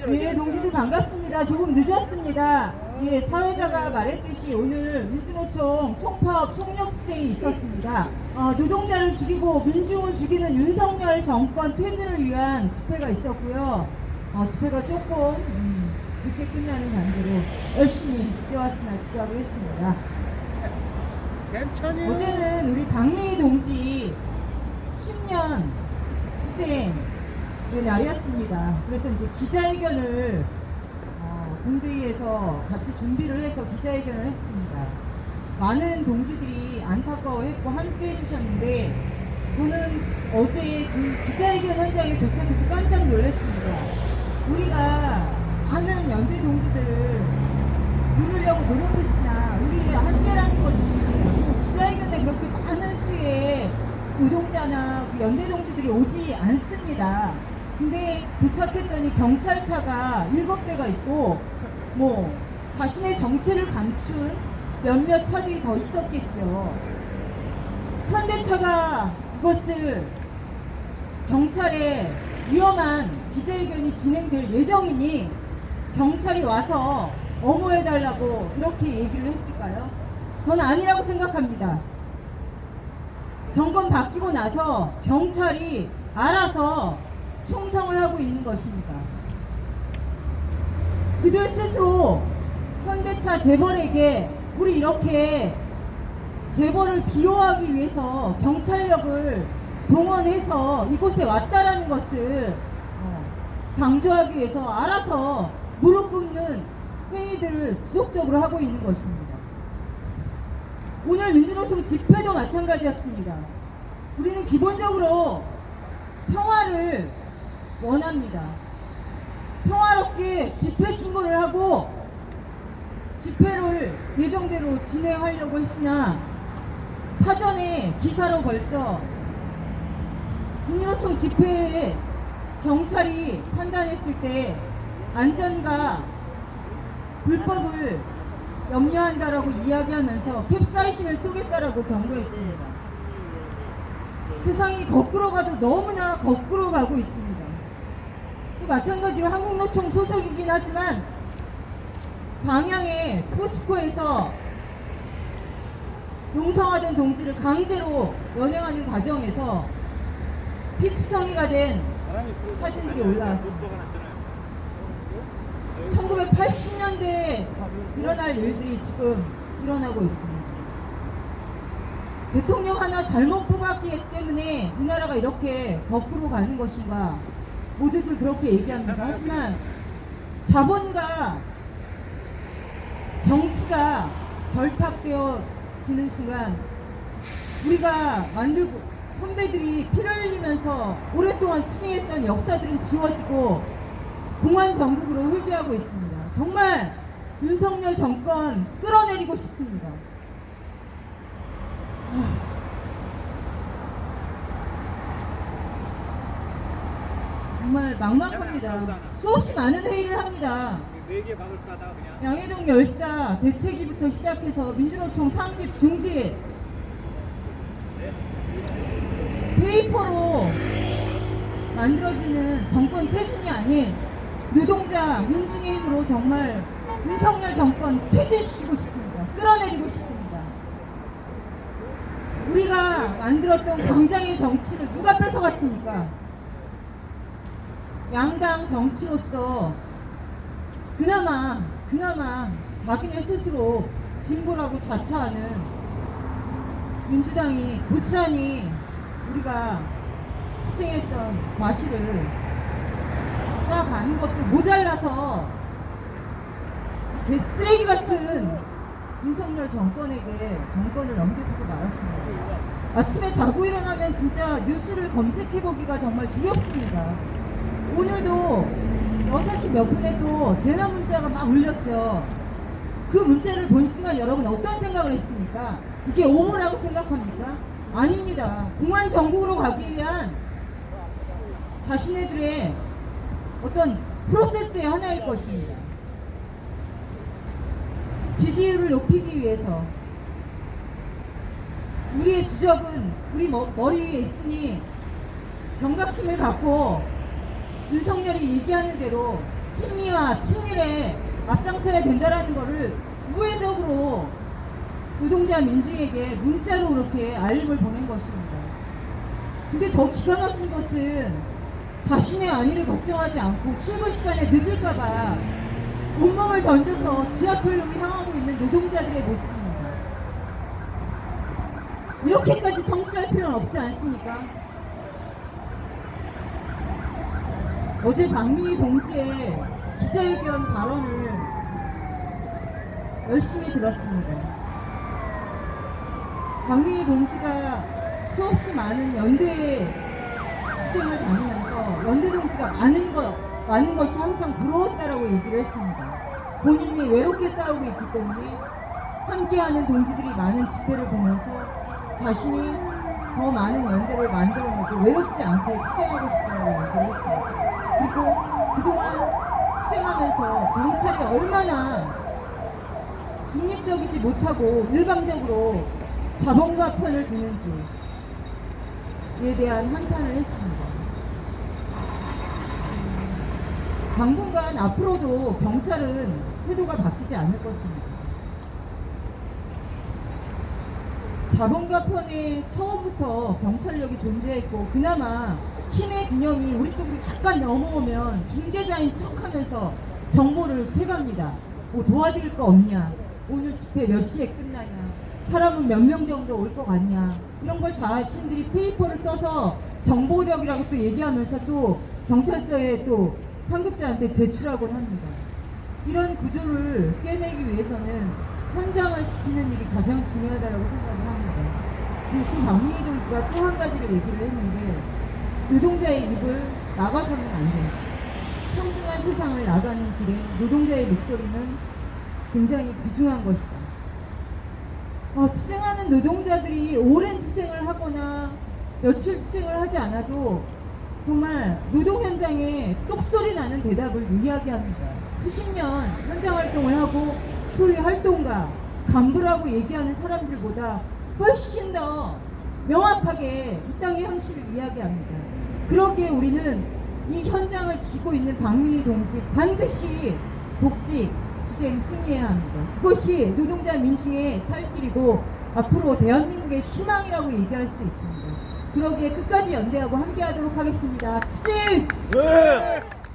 예, 동지들 반갑습니다. 조금 늦었습니다. 예, 사회자가 말했듯이 오늘 민주노총 총파업 총력투쟁이 있었습니다. 노동자를 죽이고 민중을 죽이는 윤석열 정권 퇴진을 위한 집회가 있었고요. 집회가 조금 늦게 끝나는 관계로 열심히 뛰어왔으나 지각을 했습니다. 괜찮아요. 어제는 우리 박미희 동지 10년 투쟁의 날이었습니다. 그래서 이제 기자회견을 공대위에서 같이 준비를 해서 기자회견을 했습니다. 많은 동지들이 안타까워했고 함께 해주셨는데 저는 어제 그 기자회견 현장에 도착해서 깜짝 놀랐습니다. 우리가 많은 연대 동지들을 부르려고 노력했으나 우리의 한계라는 걸 있습니다. 기자회견에 그렇게 많은 수의 노동자나 그 연대 동지들이 오지 않습니다. 근데 도착했더니 경찰차가 7대가 있고 뭐 자신의 정체를 감춘 몇몇 차들이 더 있었겠죠. 현대차가 이것을 경찰의 위험한 기자회견이 진행될 예정이니 경찰이 와서 엄호해달라고 이렇게 얘기를 했을까요? 저는 아니라고 생각합니다. 정권 바뀌고 나서 경찰이 알아서 충성을 하고 있는 것입니다. 그들 스스로 현대차 재벌에게 우리 이렇게 재벌을 비호하기 위해서 경찰력을 동원해서 이곳에 왔다라는 것을 강조하기 위해서 알아서 무릎 꿇는 회의들을 지속적으로 하고 있는 것입니다. 오늘 민주노총 집회도 마찬가지였습니다. 우리는 기본적으로 평화를 원합니다. 평화롭게 집회 신고를 하고 집회를 예정대로 진행하려고 했으나 사전에 기사로 벌써 민주노총 집회에 경찰이 판단했을 때 안전과 불법을 염려한다라고 이야기하면서 캡사이신을 쏘겠다라고 경고했습니다. 세상이 거꾸로 가도 너무나 거꾸로 가고 있습니다. 또 마찬가지로 한국노총 소속이긴 하지만 광양의 포스코에서 농성하던 동지를 강제로 연행하는 과정에서 피투성이가 된 사진들이 올라왔습니다. 1980년대에 일어날 일들이 지금 일어나고 있습니다. 대통령 하나 잘못 뽑았기 때문에 이 나라가 이렇게 거꾸로 가는 것인가 모두들 그렇게 얘기합니다. 하지만 자본과 정치가 결탁되어지는 순간 우리가 만들고 선배들이 피를 흘리면서 오랫동안 투쟁했던 역사들은 지워지고 공안정국으로 회귀하고 있습니다. 정말 윤석열 정권 끌어내리고 싶습니다. 정말 막막합니다. 수없이 많은 회의를 합니다. 4개 박을까다 그냥. 양해동 열사 대책위부터 시작해서 민주노총 상집 중집 페이퍼로 만들어지는 정권 퇴진이 아닌 노동자 민중의 힘으로 정말 윤석열 정권 퇴진시키고 싶습니다. 끌어내리고 싶습니다. 우리가 만들었던 광장의 정치를 누가 뺏어갔습니까? 양당 정치로서 그나마 자기네 스스로 진보라고 자처하는 민주당이 고스란히 우리가 투쟁했던 과실을 따가는 것도 모자라서 개쓰레기 같은 윤석열 정권에게 정권을 넘겨주고 말았습니다. 아침에 자고 일어나면 진짜 뉴스를 검색해보기가 정말 두렵습니다. 오늘도 6시 몇 분에 또 재난 문자가 막 울렸죠. 그 문자를 본 순간 여러분 어떤 생각을 했습니까? 이게 오보라고 생각합니까? 아닙니다. 공안 정국으로 가기 위한 자신네들의 어떤 프로세스의 하나일 것입니다. 지지율을 높이기 위해서 우리의 주적은 우리 머리 위에 있으니 경각심을 갖고 윤석열이 얘기하는 대로 친미와 친일에 앞장서야 된다라는 거를 우회적으로 노동자 민중에게 문자로 그렇게 알림을 보낸 것입니다. 근데 더 기가 막힌 것은 자신의 안위를 걱정하지 않고 출근 시간에 늦을까봐 온몸을 던져서 지하철역을 향하고 있는 노동자들의 모습입니다. 이렇게까지 성실할 필요는 없지 않습니까? 어제 박민희 동지의 기자회견 발언을 열심히 들었습니다. 박민희 동지가 수없이 많은 연대에 투쟁을 다니면서 연대 동지가 많은 것이 항상 부러웠다라고 얘기를 했습니다. 본인이 외롭게 싸우고 있기 때문에 함께하는 동지들이 많은 집회를 보면서 자신이 더 많은 연대를 만들어내고 외롭지 않게 투쟁하고 싶다고 얘기를 했습니다. 그리고 그동안 투쟁하면서 경찰이 얼마나 중립적이지 못하고 일방적으로 자본가 편을 드는지에 대한 한탄을 했습니다. 당분간 앞으로도 경찰은 태도가 바뀌지 않을 것입니다. 자본가 편에 처음부터 경찰력이 존재했고 그나마 힘의 균형이 우리 쪽으로 약간 넘어오면 중재자인 척하면서 정보를 캐갑니다. 뭐 도와드릴 거 없냐? 오늘 집회 몇 시에 끝나냐? 사람은 몇 명 정도 올 것 같냐? 이런 걸 자신들이 페이퍼를 써서 정보력이라고 또 얘기하면서 또 경찰서에 또 상급자한테 제출하곤 합니다. 이런 구조를 깨내기 위해서는 현장을 지키는 일이 가장 중요하다고 생각을 합니다. 그리고 그 박민희 동지가 또 한 가지를 얘기를 했는데 노동자의 입을 막아서는 안 된다. 평등한 세상을 나가는 길에 노동자의 목소리는 굉장히 부중한 것이다. 투쟁하는 노동자들이 오랜 투쟁을 하거나 며칠 투쟁을 하지 않아도 정말 노동 현장에 똑소리 나는 대답을 이야기합니다. 수십 년 현장 활동을 하고 소위 활동가, 간부라고 얘기하는 사람들보다 훨씬 더 명확하게 이 땅의 현실을 이야기합니다. 그러기에 우리는 이 현장을 지키고 있는 박민희 동지 반드시 복직, 투쟁 승리해야 합니다. 그것이 노동자 민중의 살 길이고 앞으로 대한민국의 희망이라고 얘기할 수 있습니다. 그러기에 끝까지 연대하고 함께하도록 하겠습니다. 투쟁! 네!